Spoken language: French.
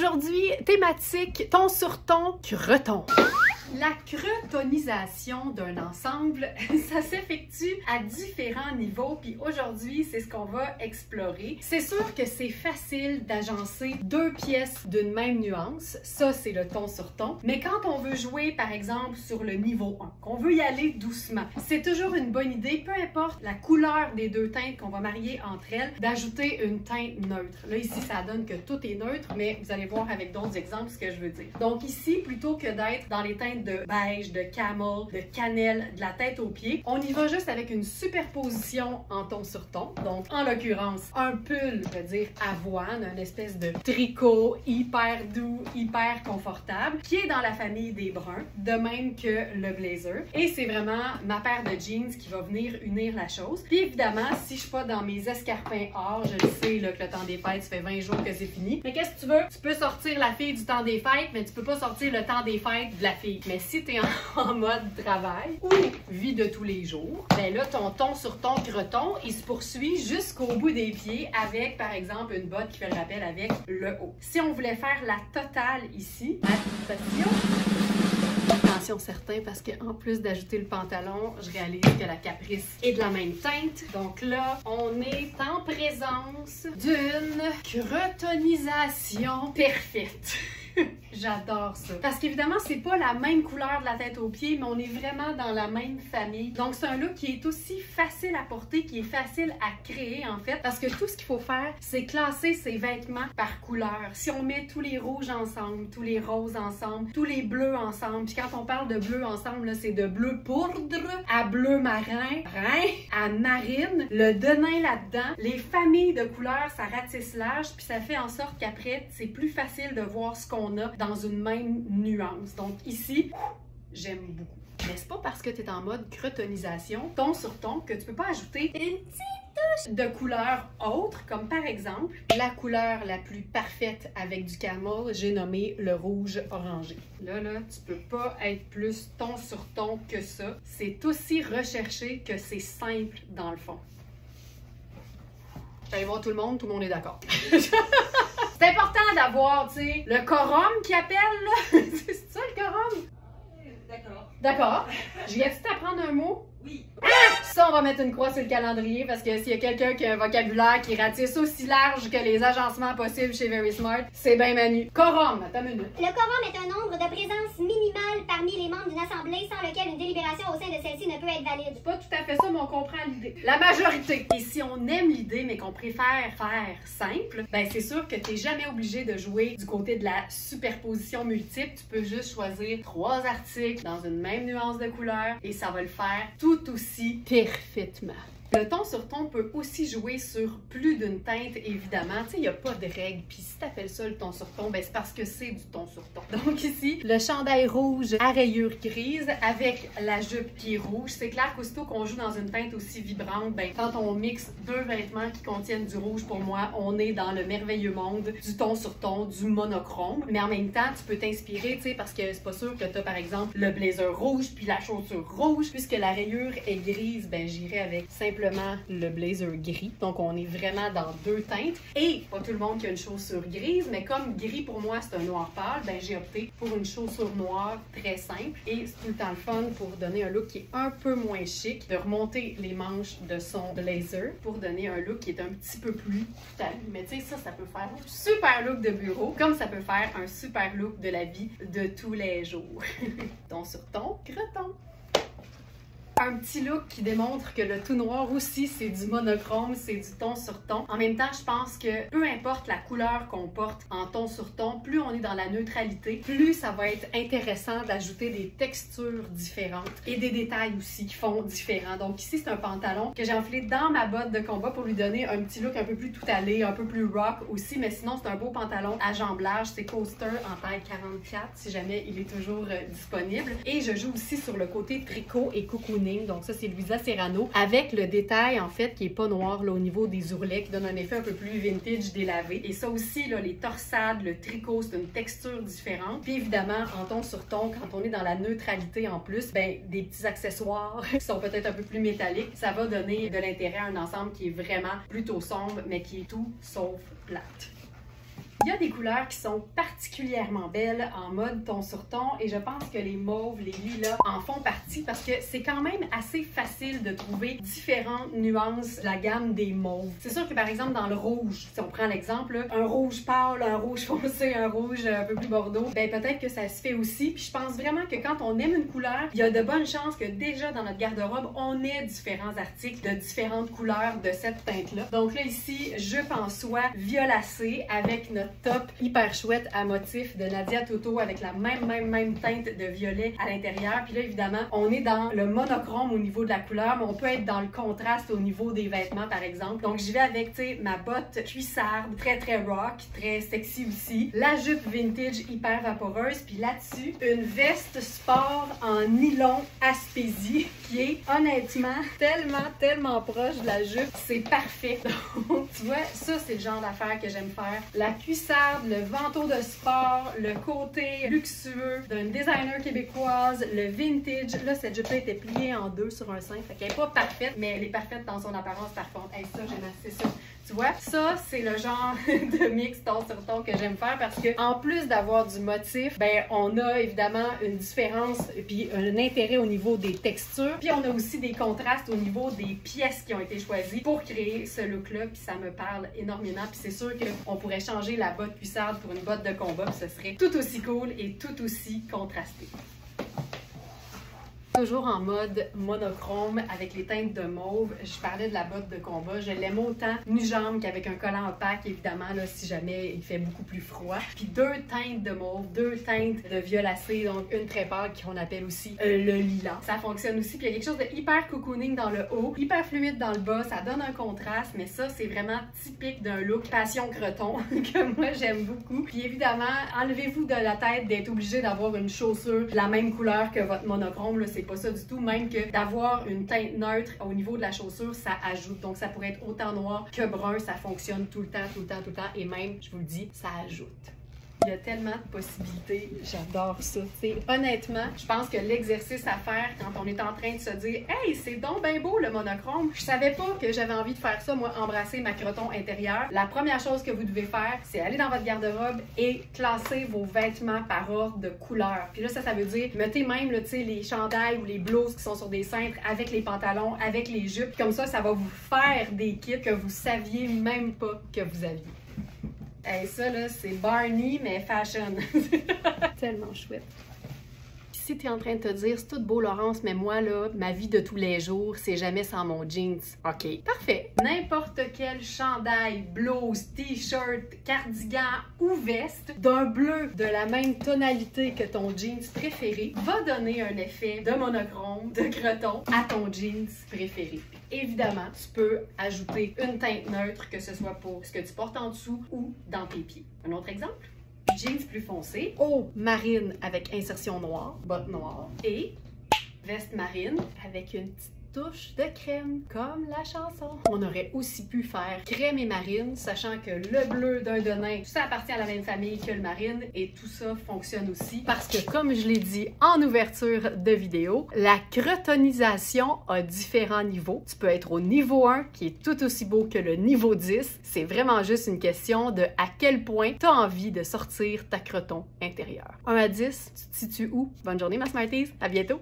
Aujourd'hui, thématique ton sur ton creton. La cretonisation d'un ensemble, ça s'effectue à différents niveaux, puis aujourd'hui, c'est ce qu'on va explorer. C'est sûr que c'est facile d'agencer deux pièces d'une même nuance, ça c'est le ton sur ton, mais quand on veut jouer par exemple sur le niveau 1, qu'on veut y aller doucement, c'est toujours une bonne idée, peu importe la couleur des deux teintes qu'on va marier entre elles, d'ajouter une teinte neutre. Là ici, ça donne que tout est neutre, mais vous allez voir avec d'autres exemples ce que je veux dire. Donc ici, plutôt que d'être dans les teintes de beige, de camel, de cannelle, de la tête aux pieds, on y va juste avec une superposition en ton sur ton. Donc, en l'occurrence, un pull, je veux dire avoine, une espèce de tricot hyper doux, hyper confortable, qui est dans la famille des bruns, de même que le blazer. Et c'est vraiment ma paire de jeans qui va venir unir la chose. Puis évidemment, si je suis pas dans mes escarpins or, je le sais là, que le temps des fêtes, ça fait 20 jours que c'est fini. Mais qu'est-ce que tu veux? Tu peux sortir la fille du temps des fêtes, mais tu peux pas sortir le temps des fêtes de la fille. Mais si t'es en mode travail ou vie de tous les jours, ben là, ton ton sur ton creton, il se poursuit jusqu'au bout des pieds avec, par exemple, une botte qui fait le rappel avec le haut. Si on voulait faire la totale ici, attention certain parce qu'en plus d'ajouter le pantalon, je réalise que la caprice est de la même teinte. Donc là, on est en présence d'une cretonisation parfaite. J'adore ça. Parce qu'évidemment, c'est pas la même couleur de la tête aux pieds, mais on est vraiment dans la même famille. Donc, c'est un look qui est aussi facile à porter, qui est facile à créer, en fait. Parce que tout ce qu'il faut faire, c'est classer ses vêtements par couleur. Si on met tous les rouges ensemble, tous les roses ensemble, tous les bleus ensemble, puis quand on parle de bleu ensemble, c'est de bleu poudre à bleu marin, à marine, le denim là-dedans. Les familles de couleurs, ça ratisse large, puis ça fait en sorte qu'après, c'est plus facile de voir ce qu'on a dans une même nuance. Donc ici, j'aime beaucoup. Mais c'est pas parce que tu es en mode cretonisation, ton sur ton, que tu peux pas ajouter une petite touche de couleur autre, comme par exemple la couleur la plus parfaite avec du camel, j'ai nommé le rouge orangé. Là, tu peux pas être plus ton sur ton que ça. C'est aussi recherché que c'est simple dans le fond. J'allais voir tout le monde est d'accord. C'est important d'avoir, tu sais, le quorum qui appelle, là. C'est ça, le quorum? D'accord. D'accord. Je viens-tu t'apprendre un mot? Oui. Ça, on va mettre une croix sur le calendrier parce que s'il y a quelqu'un qui a un vocabulaire qui ratisse aussi large que les agencements possibles chez Very Smart, c'est bien Manu. Quorum, attends une minute. Le quorum est un nombre de présence minimale parmi les membres d'une assemblée sans lequel une délibération au sein de celle-ci ne peut être valide. C'est pas tout à fait ça, mais on comprend l'idée. La majorité. Et si on aime l'idée, mais qu'on préfère faire simple, ben c'est sûr que t'es jamais obligé de jouer du côté de la superposition multiple. Tu peux juste choisir 3 articles dans une même nuance de couleur et ça va le faire tout aussi parfaitement. Le ton sur ton peut aussi jouer sur plus d'une teinte, évidemment. Tu sais, il n'y a pas de règle. Puis si tu appelles ça le ton sur ton, ben c'est parce que c'est du ton sur ton. Donc ici, le chandail rouge à rayures grises avec la jupe qui est rouge. C'est clair qu'aussitôt qu'on joue dans une teinte aussi vibrante, ben quand on mixe deux vêtements qui contiennent du rouge, pour moi, on est dans le merveilleux monde du ton sur ton, du monochrome. Mais en même temps, tu peux t'inspirer, tu sais, parce que c'est pas sûr que tu as, par exemple, le blazer rouge puis la chaussure rouge. Puisque la rayure est grise, ben j'irai avec simplement le blazer gris. Donc, on est vraiment dans deux teintes. Et pas tout le monde qui a une chaussure grise, mais comme gris pour moi, c'est un noir pâle, ben j'ai opté pour une chaussure noire très simple. Et c'est tout le temps le fun pour donner un look qui est un peu moins chic, de remonter les manches de son blazer pour donner un look qui est un petit peu plus talus. Mais tu sais, ça peut faire un super look de bureau, comme ça peut faire un super look de la vie de tous les jours. Ton sur ton, creton. Un petit look qui démontre que le tout noir aussi, c'est du monochrome, c'est du ton sur ton. En même temps, je pense que peu importe la couleur qu'on porte en ton sur ton, plus on est dans la neutralité, plus ça va être intéressant d'ajouter des textures différentes et des détails aussi qui font différent. Donc ici, c'est un pantalon que j'ai enfilé dans ma botte de combat pour lui donner un petit look un peu plus tout allé, un peu plus rock aussi, mais sinon, c'est un beau pantalon à jambes larges. C'est Coaster en taille 44, si jamais il est toujours disponible. Et je joue aussi sur le côté tricot et cocooning. Donc ça, c'est Luisa Serrano avec le détail, en fait, qui est pas noir là, au niveau des ourlets, qui donne un effet un peu plus vintage délavé. Et ça aussi, là, les torsades, le tricot, c'est une texture différente. Puis évidemment, en ton sur ton, quand on est dans la neutralité en plus, ben des petits accessoires qui sont peut-être un peu plus métalliques, ça va donner de l'intérêt à un ensemble qui est vraiment plutôt sombre, mais qui est tout sauf plate. Il y a des couleurs qui sont particulièrement belles en mode ton sur ton et je pense que les mauves, les lilas en font partie parce que c'est quand même assez facile de trouver différentes nuances de la gamme des mauves. C'est sûr que par exemple dans le rouge, si on prend l'exemple, un rouge pâle, un rouge foncé, un rouge un peu plus bordeaux, ben peut-être que ça se fait aussi. Puis je pense vraiment que quand on aime une couleur, il y a de bonnes chances que déjà dans notre garde-robe, on ait différents articles de différentes couleurs de cette teinte-là. Donc là ici, jupe en soie violacée avec notre top hyper chouette à motif de Nadia Toto avec la même teinte de violet à l'intérieur. Puis là évidemment, on est dans le monochrome au niveau de la couleur, mais on peut être dans le contraste au niveau des vêtements par exemple. Donc j'y vais avec, tu sais, ma botte cuissarde, très rock, très sexy aussi. La jupe vintage hyper vaporeuse, puis là-dessus, une veste sport en nylon Aspésie qui est honnêtement tellement proche de la jupe. C'est parfait. Donc tu vois, ça c'est le genre d'affaire que j'aime faire. La cuissarde, le venteau de sport, le côté luxueux d'une designer québécoise, le vintage. Là, cette jupe-là était pliée en deux sur un sein. Fait qu'elle n'est pas parfaite, mais elle est parfaite dans son apparence par contre. Hey, ça, j'aime assez ça. Tu vois, ça, c'est le genre de mix ton sur ton que j'aime faire parce que en plus d'avoir du motif, ben on a évidemment une différence puis un intérêt au niveau des textures. Puis on a aussi des contrastes au niveau des pièces qui ont été choisies pour créer ce look-là. Puis ça me parle énormément. Puis c'est sûr qu'on pourrait changer la botte cuissarde pour une botte de combat. Puis ce serait tout aussi cool et tout aussi contrasté. Toujours en mode monochrome avec les teintes de mauve. Je parlais de la botte de combat. Je l'aime autant nu-jambe qu'avec un collant opaque, évidemment, là, si jamais il fait beaucoup plus froid. Puis deux teintes de mauve, deux teintes de violacé, donc une très pâle qu'on appelle aussi le lilas. Ça fonctionne aussi. Puis il y a quelque chose de hyper cocooning dans le haut, hyper fluide dans le bas. Ça donne un contraste, mais ça, c'est vraiment typique d'un look passion creton que moi, j'aime beaucoup. Puis évidemment, enlevez-vous de la tête d'être obligé d'avoir une chaussure de la même couleur que votre monochrome. Là, c'est pas ça du tout, même que d'avoir une teinte neutre au niveau de la chaussure, ça ajoute. Donc ça pourrait être autant noir que brun, ça fonctionne tout le temps, et même, je vous le dis, ça ajoute. Il y a tellement de possibilités, j'adore ça. Honnêtement, je pense que l'exercice à faire quand on est en train de se dire « Hey, c'est donc bien beau le monochrome », je savais pas que j'avais envie de faire ça, moi, embrasser ma croton intérieure. La première chose que vous devez faire, c'est aller dans votre garde-robe et classer vos vêtements par ordre de couleur. Puis là, ça veut dire, mettez même là, les chandails ou les blouses qui sont sur des cintres avec les pantalons, avec les jupes. Comme ça va vous faire des kits que vous saviez même pas que vous aviez. Hey, ça là, c'est Barney, mais fashion. Tellement chouette. Si tu es en train de te dire, c'est tout beau Laurence, mais moi là, ma vie de tous les jours, c'est jamais sans mon jeans. OK, parfait. N'importe quel chandail, blouse, t-shirt, cardigan ou veste d'un bleu de la même tonalité que ton jeans préféré va donner un effet de monochrome, de creton à ton jeans préféré. Évidemment, tu peux ajouter une teinte neutre, que ce soit pour ce que tu portes en dessous ou dans tes pieds. Un autre exemple? Jeans plus foncé, haut marine avec insertion noire, bottes noires et veste marine avec une petite touche de crème, comme la chanson. On aurait aussi pu faire crème et marine, sachant que le bleu d'un denain, tout ça appartient à la même famille que le marine et tout ça fonctionne aussi parce que, comme je l'ai dit en ouverture de vidéo, la crotonisation a différents niveaux. Tu peux être au niveau 1 qui est tout aussi beau que le niveau 10. C'est vraiment juste une question de à quel point tu as envie de sortir ta croton intérieure. 1 à 10, tu te situes où? Bonne journée ma Smarties, à bientôt!